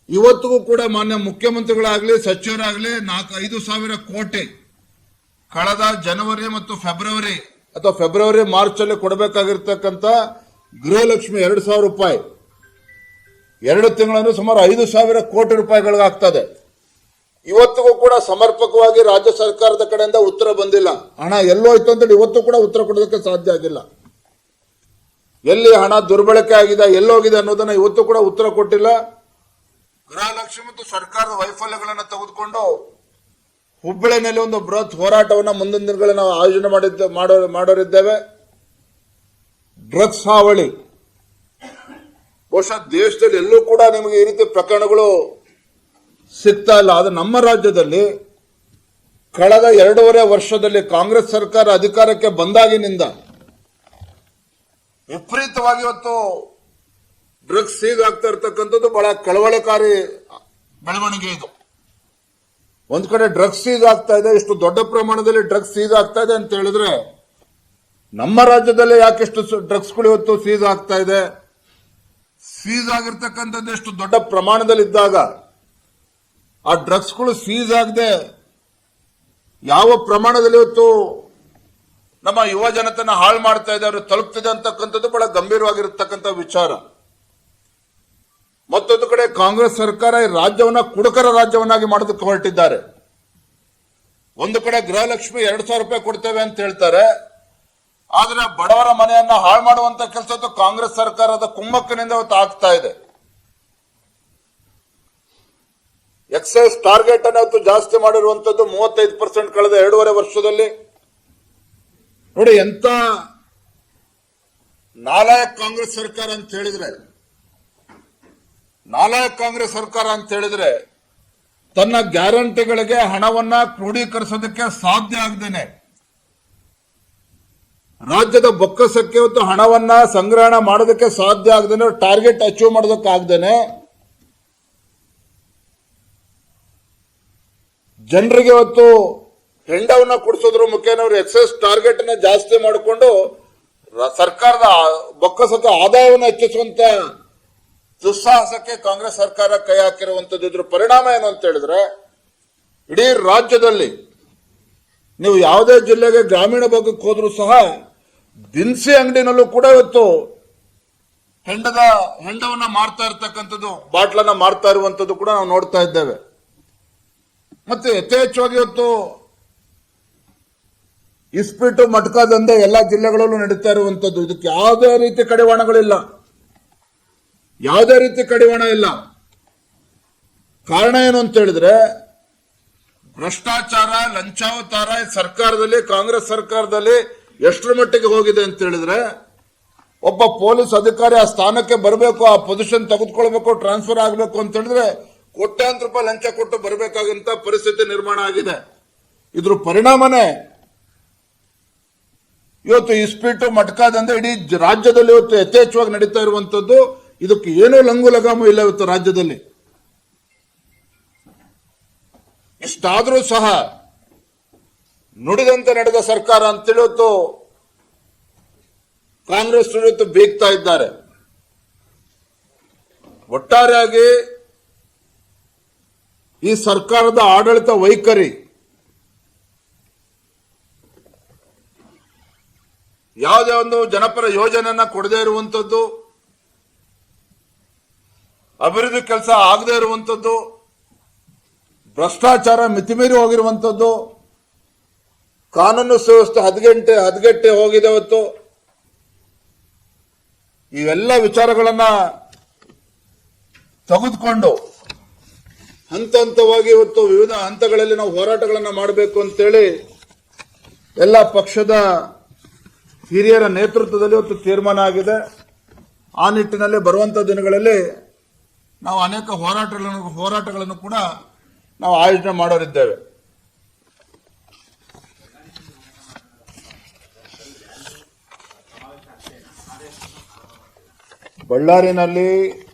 Speaker 1: ಇವತ್ತಿಗೂ ಕೂಡ ಮಾನ್ಯ ಮುಖ್ಯಮಂತ್ರಿಗಳಾಗಲಿ ಸಚಿವರಾಗಲಿ 5,000 ಕೋಟಿ ಕಳೆದ ಜನವರಿ ಮತ್ತು ಫೆಬ್ರವರಿ ಅಥವಾ ಫೆಬ್ರವರಿ ಮಾರ್ಚ್ ಅಲ್ಲಿ ಕೊಡಬೇಕಾಗಿರ್ತಕ್ಕಂಥ ಗೃಹಲಕ್ಷ್ಮಿ 2,000 ರೂಪಾಯಿ 2 ತಿಂಗಳಲ್ಲಿ ಸುಮಾರು 5,000 ಕೋಟಿ ರೂಪಾಯಿಗಳಿಗಾಗ್ತದೆ. ಇವತ್ತಿಗೂ ಕೂಡ ಸಮರ್ಪಕವಾಗಿ ರಾಜ್ಯ ಸರ್ಕಾರದ ಕಡೆಯಿಂದ ಉತ್ತರ ಬಂದಿಲ್ಲ. ಹಣ ಎಲ್ಲೋಯ್ತು ಅಂತೇಳಿ ಇವತ್ತು ಕೂಡ ಉತ್ತರ ಕೊಡೋದಕ್ಕೆ ಸಾಧ್ಯ ಆಗಿಲ್ಲ. ಎಲ್ಲಿ ಹಣ ದುರ್ಬಳಕೆ ಆಗಿದೆ, ಎಲ್ಲೋಗಿದೆ ಅನ್ನೋದನ್ನ ಇವತ್ತು ಕೂಡ ಉತ್ತರ ಕೊಟ್ಟಿಲ್ಲ. ಗೃಹಲಕ್ಷ್ಮಿ ಮತ್ತು ಸರ್ಕಾರದ ವೈಫಲ್ಯಗಳನ್ನು ತೆಗೆದುಕೊಂಡು ಹುಬ್ಬಳ್ಳಿನಲ್ಲಿ ಒಂದು ಬೃಹತ್ ಹೋರಾಟವನ್ನು ಮುಂದಿನ ದಿನಗಳಲ್ಲಿ ನಾವು ಆಯೋಜನೆ ಮಾಡೋರಿದ್ದೇವೆ. ಡ್ರಗ್ಸ್ ಹಾವಳಿ ಬಹುಶಃ ದೇಶದಲ್ಲಿ ಎಲ್ಲೂ ಕೂಡ ನಿಮಗೆ ಈ ರೀತಿ ಪ್ರಕರಣಗಳು ಸಿಗ್ತಾ ಇಲ್ಲ. ಅದು ನಮ್ಮ ರಾಜ್ಯದಲ್ಲಿ ಕಳೆದ 2.5 ವರ್ಷದಲ್ಲಿ ಕಾಂಗ್ರೆಸ್ ಸರ್ಕಾರ ಅಧಿಕಾರಕ್ಕೆ ಬಂದಾಗಿನಿಂದ ವಿಪರೀತವಾಗಿ ಇವತ್ತು ಡ್ರಗ್ಸ್ ಸೀಸ್ ಆಗ್ತಾ ಇರ್ತಕ್ಕಂಥದ್ದು ಬಹಳ ಕಳವಳಕಾರಿ ಬೆಳವಣಿಗೆ. ಇದು ಒಂದ್ ಕಡೆ ಡ್ರಗ್ಸ್ ಸೀಸ್ ಆಗ್ತಾ ಇದೆ, ಇಷ್ಟು ದೊಡ್ಡ ಪ್ರಮಾಣದಲ್ಲಿ ಡ್ರಗ್ಸ್ ಸೀಸ್ ಆಗ್ತಾ ಇದೆ ಅಂತ ಹೇಳಿದ್ರೆ ನಮ್ಮ ರಾಜ್ಯದಲ್ಲಿ ಯಾಕೆಷ್ಟು ಡ್ರಗ್ಸ್ಗಳು ಇವತ್ತು ಸೀಸ್ ಆಗ್ತಾ ಇದೆ? ಸೀಸ್ ಆಗಿರ್ತಕ್ಕಂಥದ್ದು ಎಷ್ಟು ದೊಡ್ಡ ಪ್ರಮಾಣದಲ್ಲಿ ಇದ್ದಾಗ ಆ ಡ್ರಗ್ಸ್ಗಳು ಸೀಸ್ ಆಗದೆ ಯಾವ ಪ್ರಮಾಣದಲ್ಲಿ ಇವತ್ತು ನಮ್ಮ ಯುವ ಜನತನ ಹಾಳು ಮಾಡ್ತಾ ಇದೆ, ಅವರು ತಲುಪ್ತಿದೆ ಅಂತಕ್ಕಂಥದ್ದು ಬಹಳ ಗಂಭೀರವಾಗಿರತಕ್ಕಂಥ ವಿಚಾರ. ಮತ್ತೊಂದು ಕಡೆ ಕಾಂಗ್ರೆಸ್ ಸರ್ಕಾರ ಈ ರಾಜ್ಯವನ್ನ ಕುಡುಕರ ರಾಜ್ಯವನ್ನಾಗಿ ಮಾಡೋದಕ್ಕೆ ಹೊರಟಿದ್ದಾರೆ. ಒಂದು ಕಡೆ ಗೃಹಲಕ್ಷ್ಮಿ 2,000 ರೂಪಾಯಿ ಕೊಡ್ತೇವೆ ಅಂತ ಹೇಳ್ತಾರೆ, ಆದ್ರೆ ಬಡವರ ಮನೆಯನ್ನ ಹಾಳು ಮಾಡುವಂತ ಕೆಲಸ ಕಾಂಗ್ರೆಸ್ ಸರ್ಕಾರದ ಕುಮ್ಮಕ್ಕಿನಿಂದ ಇವತ್ತು ಆಗ್ತಾ ಇದೆ. ಎಕ್ಸೈಸ್ ಟಾರ್ಗೆಟ್ ಅನ್ನು ಇವತ್ತು ಜಾಸ್ತಿ ಮಾಡಿರುವಂತದ್ದು 35% ಕಳೆದ 2.5 ವರ್ಷದಲ್ಲಿ. ನೋಡಿ ಎಂತ ನಾಲಾಯಕ್ ಕಾಂಗ್ರೆಸ್ ಸರ್ಕಾರ ಅಂತ ಹೇಳಿದ್ರೆ, ನಾಲಾಯಕ್ ಕಾಂಗ್ರೆಸ್ ಸರ್ಕಾರ ಅಂತ ಹೇಳಿದ್ರೆ ತನ್ನ ಗ್ಯಾರಂಟಿಗಳಿಗೆ ಹಣವನ್ನ ಕ್ರೋಢೀಕರಿಸೋದಕ್ಕೆ ಸಾಧ್ಯ ಆಗದೇನೆ, ರಾಜ್ಯದ ಬೊಕ್ಕಸಕ್ಕೆ ಇವತ್ತು ಹಣವನ್ನ ಸಂಗ್ರಹಣ ಮಾಡೋದಕ್ಕೆ ಸಾಧ್ಯ ಆಗದೇನೆ, ಟಾರ್ಗೆಟ್ ಅಚೀವ್ ಮಾಡೋದಕ್ಕೆ ಆಗದೇನೆ ಜನರಿಗೆ ಇವತ್ತು ಹೆಂಡವನ್ನ ಕೊಡಿಸೋದ್ರ ಮುಖೇನ ಅವರು ಎಕ್ಸೈಸ್ ಟಾರ್ಗೆಟ್ ಅನ್ನ ಜಾಸ್ತಿ ಮಾಡಿಕೊಂಡು ಸರ್ಕಾರದ ಬೊಕ್ಕಸಕ್ಕೆ ಆದಾಯವನ್ನು ಹೆಚ್ಚಿಸುವಂತ ದುಸ್ಸಾಹಸಕ್ಕೆ ಕಾಂಗ್ರೆಸ್ ಸರ್ಕಾರ ಕೈ ಹಾಕಿರುವಂತದ್ದು. ಇದ್ರ ಪರಿಣಾಮ ಏನು ಅಂತ ಹೇಳಿದ್ರೆ ಇಡೀ ರಾಜ್ಯದಲ್ಲಿ ನೀವು ಯಾವುದೇ ಜಿಲ್ಲೆಗೆ ಗ್ರಾಮೀಣ ಭಾಗಕ್ಕೆ ಹೋದ್ರೂ ಸಹ ದಿನಸಿ ಅಂಗಡಿನಲ್ಲೂ ಕೂಡ ಇವತ್ತು ಹೆಂಡವನ್ನ ಮಾರ್ತಾ ಇರ್ತಕ್ಕಂಥದ್ದು, ಬಾಟ್ಲನ್ನ ಮಾರ್ತಾ ಇರುವಂತದ್ದು ಕೂಡ ನಾವು ನೋಡ್ತಾ ಇದ್ದೇವೆ. ಮತ್ತೆ ಯಥೇಚ್ಛವಾಗಿ ಇವತ್ತು ಇಸ್ಪೀಟು ಮಟ್ಕಾ ದಂಧೆ ಎಲ್ಲಾ ಜಿಲ್ಲೆಗಳಲ್ಲೂ ನಡೀತಾ ಇರುವಂತದ್ದು. ಇದಕ್ಕೆ ಯಾವುದೇ ರೀತಿ ಕಡಿವಾಣಗಳಿಲ್ಲ, ಯಾವುದೇ ರೀತಿ ಕಡಿವಾಣ ಇಲ್ಲ. ಕಾರಣ ಏನು ಅಂತ ಹೇಳಿದ್ರೆ ಭ್ರಷ್ಟಾಚಾರ, ಲಂಚಾವತಾರ ಸರ್ಕಾರದಲ್ಲಿ, ಕಾಂಗ್ರೆಸ್ ಸರ್ಕಾರದಲ್ಲಿ ಎಷ್ಟರ ಮಟ್ಟಿಗೆ ಹೋಗಿದೆ ಅಂತ ಹೇಳಿದ್ರೆ ಒಬ್ಬ ಪೊಲೀಸ್ ಅಧಿಕಾರಿ ಆ ಸ್ಥಾನಕ್ಕೆ ಬರಬೇಕು, ಆ ಪೊಸಿಷನ್ ತೆಗೆದುಕೊಳ್ಬೇಕು, ಟ್ರಾನ್ಸ್ಫರ್ ಆಗಬೇಕು ಅಂತ ಹೇಳಿದ್ರೆ ಕೋಟ್ಯಾಂತರ ರೂಪಾಯಿ ಲಂಚ ಕೊಟ್ಟು ಬರಬೇಕಾದಂತ ಪರಿಸ್ಥಿತಿ ನಿರ್ಮಾಣ ಆಗಿದೆ. ಇದ್ರ ಪರಿಣಾಮನೇ ಇವತ್ತು ಇಸ್ಪೀಟು ಮಟ್ಕಾದಂದ್ರೆ ಇಡೀ ರಾಜ್ಯದಲ್ಲಿ ಇವತ್ತು ಯಥೇಚ್ಛವಾಗಿ ನಡೀತಾ ಇರುವಂತದ್ದು. ಇದಕ್ಕೆ ಏನೂ ಲಂಗು ಲಗಾಮು ಇಲ್ಲ ಇವತ್ತು ರಾಜ್ಯದಲ್ಲಿ. ಇಷ್ಟಾದ್ರೂ ಸಹ ನುಡಿದಂತೆ ನಡೆದ ಸರ್ಕಾರ ಅಂತೇಳಿ ಇವತ್ತು ಕಾಂಗ್ರೆಸ್ ಇವತ್ತು ಬೀಗ್ತಾ ಇದ್ದಾರೆ. ಒಟ್ಟಾರೆಯಾಗಿ ಈ ಸರ್ಕಾರದ ಆಡಳಿತ ವೈಖರಿ ಯಾವುದೇ ಒಂದು ಜನಪರ ಯೋಜನೆಯನ್ನ ಕೊಡದೇ ಇರುವಂತದ್ದು, ಅಭಿವೃದ್ಧಿ ಕೆಲಸ ಆಗದೇ ಇರುವಂತದ್ದು, ಭ್ರಷ್ಟಾಚಾರ ಮಿತಿಮೀರಿ ಹೋಗಿರುವಂತದ್ದು, ಕಾನೂನು ಸುವ್ಯವಸ್ಥೆ ಹದಗೆಟ್ಟೆ ಹೋಗಿದೆ ಇವತ್ತು. ಇವೆಲ್ಲ ವಿಚಾರಗಳನ್ನ ತೆಗೆದುಕೊಂಡು ಹಂತ ಹಂತವಾಗಿ ಇವತ್ತು ವಿವಿಧ ಹಂತಗಳಲ್ಲಿ ನಾವು ಹೋರಾಟಗಳನ್ನ ಮಾಡಬೇಕು ಅಂತೇಳಿ ಎಲ್ಲ ಪಕ್ಷದ ಹಿರಿಯರ ನೇತೃತ್ವದಲ್ಲಿ ಇವತ್ತು ತೀರ್ಮಾನ ಆಗಿದೆ. ಆ ನಿಟ್ಟಿನಲ್ಲಿ ಬರುವಂತ ದಿನಗಳಲ್ಲಿ ನಾವು ಅನೇಕ ಹೋರಾಟಗಳನ್ನು ಕೂಡ ನಾವು ಆಯೋಜನೆ ಮಾಡೋರಿದ್ದೇವೆ. ಬಳ್ಳಾರಿನಲ್ಲಿ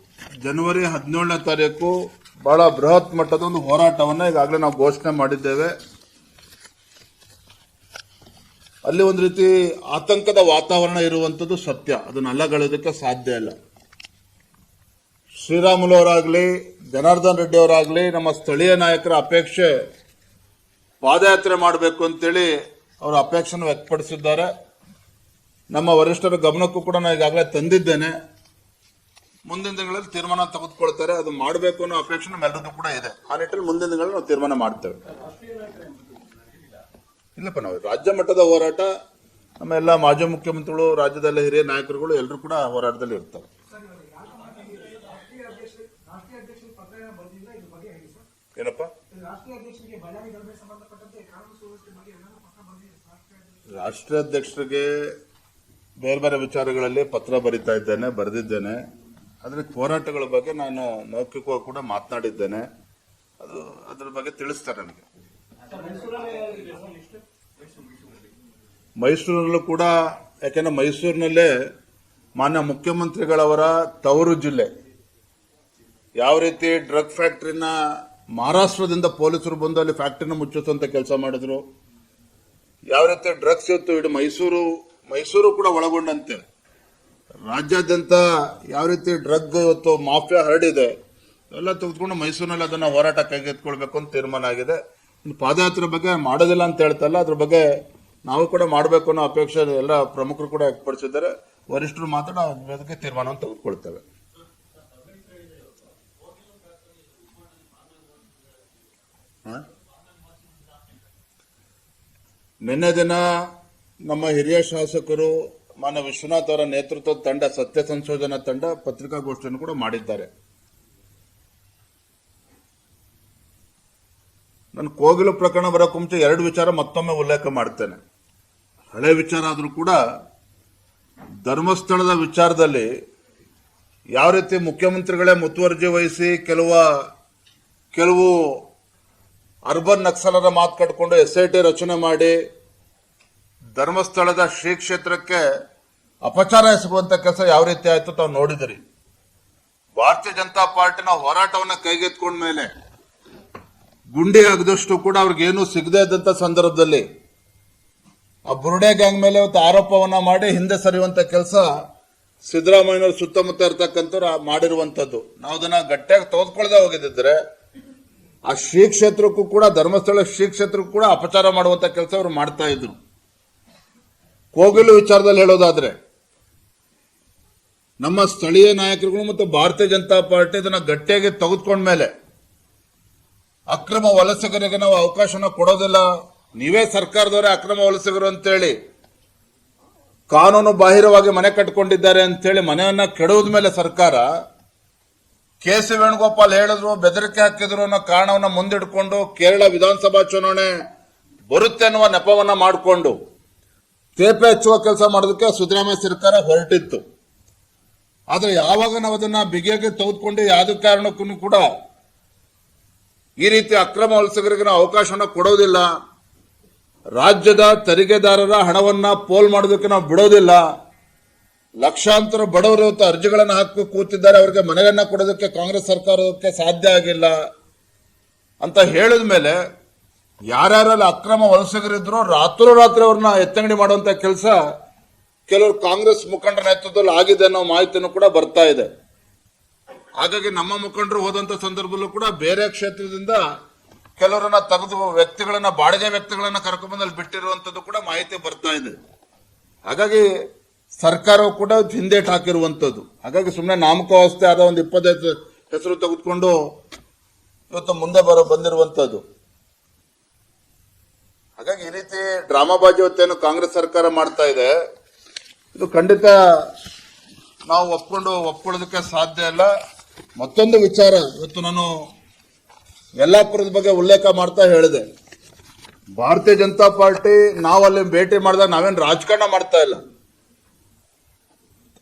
Speaker 1: ಜನವರಿ 17ನೇ ತಾರೀಕು ಬಹಳ ಬೃಹತ್ ಮಟ್ಟದ ಒಂದು ಹೋರಾಟವನ್ನು ಈಗಾಗಲೇ ನಾವು ಘೋಷಣೆ ಮಾಡಿದ್ದೇವೆ. ಅಲ್ಲಿ ಒಂದು ರೀತಿ ಆತಂಕದ ವಾತಾವರಣ ಇರುವಂತದ್ದು ಸತ್ಯ, ಅದನ್ನು ಅಲ್ಲಗಳೆಯೋದಕ್ಕೆ ಸಾಧ್ಯ ಇಲ್ಲ. ಶ್ರೀರಾಮುಲು ಅವರಾಗ್ಲಿ, ಜನಾರ್ದನ್ ರೆಡ್ಡಿ ಅವರಾಗ್ಲಿ, ನಮ್ಮ ಸ್ಥಳೀಯ ನಾಯಕರ ಅಪೇಕ್ಷೆ ಪಾದಯಾತ್ರೆ ಮಾಡಬೇಕು ಅಂತೇಳಿ ಅವರ ಅಪೇಕ್ಷೆಯನ್ನು ವ್ಯಕ್ತಪಡಿಸಿದ್ದಾರೆ. ನಮ್ಮ ವರಿಷ್ಠರ ಗಮನಕ್ಕೂ ಕೂಡ ನಾನು ಈಗಾಗಲೇ ತಂದಿದ್ದೇನೆ. ಮುಂದಿನ ದಿನಗಳಲ್ಲಿ ತೀರ್ಮಾನ ತೆಗೆದುಕೊಳ್ತಾರೆ. ಅದು ಮಾಡಬೇಕು ಅನ್ನೋ ಅಪೇಕ್ಷೆ ನಮ್ಮೆಲ್ಲರದ್ದು ಕೂಡ ಇದೆ. ಆ ನಿಟ್ಟಿನಲ್ಲಿ ಮುಂದಿನ ದಿನಗಳಲ್ಲಿ ನಾವು ತೀರ್ಮಾನ ಮಾಡ್ತೇವೆ. ಇಲ್ಲಪ್ಪ, ನಾವು ರಾಜ್ಯ ಮಟ್ಟದ ಹೋರಾಟ ನಮ್ಮ ಎಲ್ಲ ಮಾಜಿ ಮುಖ್ಯಮಂತ್ರಿಗಳು, ರಾಜ್ಯದ ಹಿರಿಯ ನಾಯಕರುಗಳು ಎಲ್ಲರೂ ಕೂಡ ಹೋರಾಟದಲ್ಲಿ ಇರ್ತಾರೆ. ಏನಪ್ಪ ರಾಷ್ಟ್ರೀಯ ಅಧ್ಯಕ್ಷರಿಗೆ ಬೇರೆ ಬೇರೆ ವಿಚಾರಗಳಲ್ಲಿ ಪತ್ರ ಬರೆದಿದ್ದೇನೆ. ಅದರ ಹೋರಾಟಗಳ ಬಗ್ಗೆ ನಾನು ಮೌಖಿಕವಾಗಿ ಕೂಡ ಮಾತನಾಡಿದ್ದೇನೆ. ಅದ್ರ ಬಗ್ಗೆ ತಿಳಿಸ್ತಾರೆ ನನಗೆ. ಮೈಸೂರಲ್ಲೂ ಕೂಡ, ಯಾಕೆಂದ್ರೆ ಮೈಸೂರಿನಲ್ಲೇ ಮಾನ್ಯ ಮುಖ್ಯಮಂತ್ರಿಗಳವರ ತವರು ಜಿಲ್ಲೆ. ಯಾವ ರೀತಿ ಡ್ರಗ್ ಫ್ಯಾಕ್ಟರಿನ ಮಹಾರಾಷ್ಟ್ರದಿಂದ ಪೊಲೀಸರು ಬಂದು ಅಲ್ಲಿ ಫ್ಯಾಕ್ಟರಿನ ಮುಚ್ಚಿಸುವಂತ ಕೆಲಸ ಮಾಡಿದ್ರು, ಯಾವ ರೀತಿ ಡ್ರಗ್ಸ್ ಇವತ್ತು ಇಡೀ ಮೈಸೂರು ಕೂಡ ಒಳಗೊಂಡಂತೆ ರಾಜ್ಯಾದ್ಯಂತ ಯಾವ ರೀತಿ ಡ್ರಗ್ ಇವತ್ತು ಮಾಫಿಯಾ ಹರಡಿದೆ, ಎಲ್ಲ ತೆಗೆದುಕೊಂಡು ಮೈಸೂರಿನಲ್ಲಿ ಅದನ್ನ ಹೋರಾಟ ಕೈಗೆತ್ತಿಕೊಳ್ಬೇಕು ಅಂತ ತೀರ್ಮಾನ ಆಗಿದೆ. ಪಾದಯಾತ್ರೆ ಬಗ್ಗೆ ಮಾಡೋದಿಲ್ಲ ಅಂತ ಹೇಳ್ತಲ್ಲ, ಅದ್ರ ಬಗ್ಗೆ ನಾವು ಕೂಡ ಮಾಡಬೇಕು ಅನ್ನೋ ಅಪೇಕ್ಷೆ ಎಲ್ಲ ಪ್ರಮುಖರು ಕೂಡ ವ್ಯಕ್ತಪಡಿಸಿದ್ದಾರೆ. ವರಿಷ್ಠರು ಮಾತ್ರ ನಾವು ಅದಕ್ಕೆ ತೀರ್ಮಾನವನ್ನು ತೆಗೆದುಕೊಳ್ತೇವೆ. ನಿನ್ನೆ ದಿನ ನಮ್ಮ ಹಿರಿಯ ಶಾಸಕರು ಮಾನ್ಯ ವಿಶ್ವನಾಥ್ ಅವರ ನೇತೃತ್ವದ ತಂಡ, ಸತ್ಯ ಸಂಶೋಧನಾ ತಂಡ ಪತ್ರಿಕಾಗೋಷ್ಠಿಯನ್ನು ಕೂಡ ಮಾಡಿದ್ದಾರೆ. ನಾನು ಕೋಗಿಲು ಪ್ರಕರಣ ಬರೋಕೆ ಮುಂಚೆ 2 ವಿಚಾರ ಮತ್ತೊಮ್ಮೆ ಉಲ್ಲೇಖ ಮಾಡ್ತೇನೆ. ಹಳೆ ವಿಚಾರ ಆದರೂ ಕೂಡ ಧರ್ಮಸ್ಥಳದ ವಿಚಾರದಲ್ಲಿ ಯಾವ ರೀತಿ ಮುಖ್ಯಮಂತ್ರಿಗಳೇ ಮುತುವರ್ಜಿ ವಹಿಸಿ ಕೆಲವು ಅರ್ಬನ್ ನಕ್ಸಲರ ಮಾತು ಕಟ್ಕೊಂಡು SIT ರಚನೆ ಮಾಡಿ ಧರ್ಮಸ್ಥಳದ ಶ್ರೀ ಕ್ಷೇತ್ರಕ್ಕೆ ಅಪಚಾರ ಎಸಗುವಂತ ಕೆಲಸ ಯಾವ ರೀತಿ ಆಯ್ತು ತಾವು ನೋಡಿದಿರಿ. ಭಾರತೀಯ ಜನತಾ ಪಾರ್ಟಿನ ಹೋರಾಟವನ್ನ ಕೈಗೆತ್ಕೊಂಡ ಮೇಲೆ ಗುಂಡಿ ಆಗದಷ್ಟು ಕೂಡ ಅವ್ರಿಗೇನು ಸಿಗದೇ ಇದ್ದಂತ ಸಂದರ್ಭದಲ್ಲಿ ಆ ಬುರುಡೆ ಗ್ಯಾಂಗ್ ಮೇಲೆ ಆರೋಪವನ್ನ ಮಾಡಿ ಹಿಂದೆ ಸರಿಯುವಂತ ಕೆಲಸ ಸಿದ್ದರಾಮಯ್ಯನವರು ಸುತ್ತಮುತ್ತ ಇರ್ತಕ್ಕಂಥವ್ರು ಮಾಡಿರುವಂತದ್ದು. ನಾವು ಅದನ್ನ ಗಟ್ಟಿಯಾಗಿ ತೆಗೆದುಕೊಳ್ಳದೆ ಹೋಗಿದ್ದಿದ್ರೆ ಆ ಶ್ರೀ ಕ್ಷೇತ್ರಕ್ಕೂ ಕೂಡ, ಧರ್ಮಸ್ಥಳ ಶ್ರೀ ಕ್ಷೇತ್ರಕ್ಕೂ ಕೂಡ ಅಪಚಾರ ಮಾಡುವಂತ ಕೆಲಸ ಅವರು ಮಾಡ್ತಾ ಇದ್ರು. ಕೋಗಿಲು ವಿಚಾರದಲ್ಲಿ ಹೇಳೋದಾದ್ರೆ ನಮ್ಮ ಸ್ಥಳೀಯ ನಾಯಕರುಗಳು ಮತ್ತು ಭಾರತೀಯ ಜನತಾ ಪಾರ್ಟಿ ಇದನ್ನ ಗಟ್ಟಿಯಾಗಿ ತೆಗೆದುಕೊಂಡ್ಮೇಲೆ ಅಕ್ರಮ ವಲಸಿಗರಿಗೆ ನಾವು ಅವಕಾಶನ ಕೊಡೋದಿಲ್ಲ, ನೀವೇ ಸರ್ಕಾರದವರೇ ಅಕ್ರಮ ವಲಸಿಗರು ಅಂತೇಳಿ ಕಾನೂನು ಬಾಹಿರವಾಗಿ ಮನೆ ಕಟ್ಕೊಂಡಿದ್ದಾರೆ ಅಂತೇಳಿ ಮನೆಯನ್ನ ಕೆಡೋದ ಮೇಲೆ ಸರ್ಕಾರ KC ವೇಣುಗೋಪಾಲ್ ಹೇಳಿದ್ರು, ಬೆದರಿಕೆ ಹಾಕಿದ್ರು ಅನ್ನೋ ಕಾರಣವನ್ನ ಮುಂದಿಟ್ಕೊಂಡು ಕೇರಳ ವಿಧಾನಸಭಾ ಚುನಾವಣೆ ಬರುತ್ತೆ ಅನ್ನುವ ನೆಪವನ್ನ ಮಾಡಿಕೊಂಡು ತೇಪೆ ಹಚ್ಚುವ ಕೆಲಸ ಮಾಡೋದಕ್ಕೆ ಸಿದ್ದರಾಮಯ್ಯ ಸರ್ಕಾರ ಹೊರಟಿತ್ತು. ಆದ್ರೆ ಯಾವಾಗ ನಾವು ಅದನ್ನ ಬಿಗಿಯಾಗಿ ತೆಗೆದುಕೊಂಡು ಯಾವುದೇ ಕಾರಣಕ್ಕೂ ಕೂಡ ಈ ರೀತಿ ಅಕ್ರಮ ವಲಸಿಗರಿಗೆ ನಾವು ಅವಕಾಶವನ್ನ ಕೊಡೋದಿಲ್ಲ, ರಾಜ್ಯದ ತೆರಿಗೆದಾರರ ಹಣವನ್ನ ಪೋಲ್ ಮಾಡೋದಕ್ಕೆ ನಾವು ಬಿಡೋದಿಲ್ಲ, ಲಕ್ಷಾಂತರ ಬಡವರು ಇವತ್ತು ಅರ್ಜಿಗಳನ್ನು ಹಾಕಿ ಕೂತಿದ್ದಾರೆ, ಅವರಿಗೆ ಮನೆಯನ್ನ ಕೊಡೋದಕ್ಕೆ ಕಾಂಗ್ರೆಸ್ ಸರ್ಕಾರಕ್ಕೆ ಸಾಧ್ಯ ಆಗಿಲ್ಲ ಅಂತ ಹೇಳಿದ ಮೇಲೆ ಯಾರ್ಯಾರಲ್ಲಿ ಅಕ್ರಮ ವಲಸಿಗರಿದ್ರು ರಾತ್ರೋರಾತ್ರಿ ಅವ್ರನ್ನ ಎತ್ತಂಗಡಿ ಮಾಡುವಂತ ಕೆಲಸ ಕೆಲವರು ಕಾಂಗ್ರೆಸ್ ಮುಖಂಡರ ನೇತೃತ್ವದಲ್ಲಿ ಆಗಿದೆ ಅನ್ನೋ ಮಾಹಿತಿನೂ ಕೂಡ ಬರ್ತಾ ಇದೆ. ಹಾಗಾಗಿ ನಮ್ಮ ಮುಖಂಡರು ಹೋದಂತ ಸಂದರ್ಭದಲ್ಲೂ ಕೂಡ ಬೇರೆ ಕ್ಷೇತ್ರದಿಂದ ಕೆಲವರನ್ನ ತೆಗೆದು ವ್ಯಕ್ತಿಗಳನ್ನ, ಬಾಡಿಗೆ ವ್ಯಕ್ತಿಗಳನ್ನ ಕರ್ಕೊಂಡ್ಬಂದಲ್ಲಿ ಬಿಟ್ಟಿರುವಂತದ್ದು ಕೂಡ ಮಾಹಿತಿ ಬರ್ತಾ ಇದೆ. ಹಾಗಾಗಿ ಸರ್ಕಾರವು ಕೂಡ ಹಿಂದೇಟ್ ಹಾಕಿರುವಂತದ್ದು. ಹಾಗಾಗಿ ಸುಮ್ಮನೆ ನಾಮಕಾವಸ್ಥೆ ಆದ ಒಂದು 25 ಹೆಸರು ತೆಗೆದುಕೊಂಡು ಇವತ್ತು ಮುಂದೆ ಬಂದಿರುವಂತದ್ದು. ಹಾಗಾಗಿ ಈ ರೀತಿ ಡ್ರಾಮಾಬಾಜಿ ಹೊತ್ತೇನು ಕಾಂಗ್ರೆಸ್ ಸರ್ಕಾರ ಮಾಡ್ತಾ ಇದೆ, ಇದು ಖಂಡಿತ ನಾವು ಒಪ್ಕೊಳ್ಳೋದಕ್ಕೆ ಸಾಧ್ಯ ಇಲ್ಲ. ಮತ್ತೊಂದು ವಿಚಾರ, ಇವತ್ತು ನಾನು ಯಲ್ಲಾಪುರದ ಬಗ್ಗೆ ಉಲ್ಲೇಖ ಮಾಡ್ತಾ ಹೇಳಿದೆ. ಭಾರತೀಯ ಜನತಾ ಪಾರ್ಟಿ ನಾವು ಅಲ್ಲಿ ಭೇಟಿ ಮಾಡಿದಾಗ ನಾವೇನು ರಾಜಕಾರಣ ಮಾಡ್ತಾ ಇಲ್ಲ.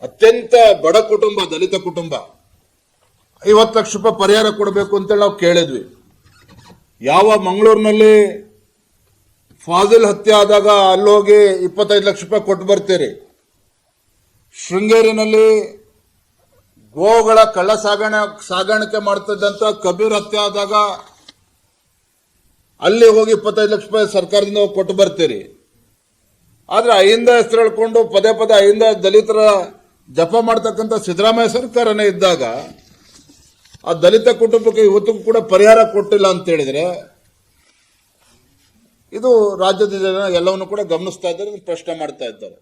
Speaker 1: ಅತ್ಯಂತ ಬಡ ಕುಟುಂಬ, ದಲಿತ ಕುಟುಂಬ, 50 ಲಕ್ಷ ರೂಪಾಯಿ ಪರಿಹಾರ ಕೊಡಬೇಕು ಅಂತೇಳಿ ನಾವು ಕೇಳಿದ್ವಿ. ಯಾವ ಮಂಗಳೂರಿನಲ್ಲಿ ಫಾಜಿಲ್ ಹತ್ಯೆ ಆದಾಗ ಅಲ್ಲೋಗಿ 25 ಲಕ್ಷ ರೂಪಾಯಿ ಕೊಟ್ಟು ಬರ್ತೀರಿ, ಶೃಂಗೇರಿನಲ್ಲಿ ಗೋಗಳ ಕಳ್ಳ ಸಾಗಾಣಿಕೆ ಮಾಡ್ತಿದ್ದಂತ ಕಬೀರ್ ಹತ್ಯೆ ಆದಾಗ ಅಲ್ಲಿ ಹೋಗಿ 25 ಲಕ್ಷ ರೂಪಾಯಿ ಸರ್ಕಾರದಿಂದ ಹೋಗಿ ಕೊಟ್ಟು ಬರ್ತೀರಿ. ಆದ್ರೆ ಅಹಿಂದ ಹೆಸರು ಹೇಳ್ಕೊಂಡು ಪದೇ ಅಹಿಂದ ದಲಿತರ ಜಪ ಮಾಡ್ತಕ್ಕಂಥ ಸಿದ್ದರಾಮಯ್ಯ ಸರ್ಕಾರನೇ ಇದ್ದಾಗ ಆ ದಲಿತ ಕುಟುಂಬಕ್ಕೆ ಇವತ್ತಿಗೂ ಕೂಡ ಪರಿಹಾರ ಕೊಟ್ಟಿಲ್ಲ ಅಂತ ಹೇಳಿದ್ರೆ ಇದು ರಾಜ್ಯದ ಜನ ಎಲ್ಲವನ್ನು ಕೂಡ ಗಮನಿಸ್ತಾ ಇದ್ದಾರೆ, ಪ್ರಶ್ನೆ ಮಾಡ್ತಾ ಇದ್ದಾರೆ.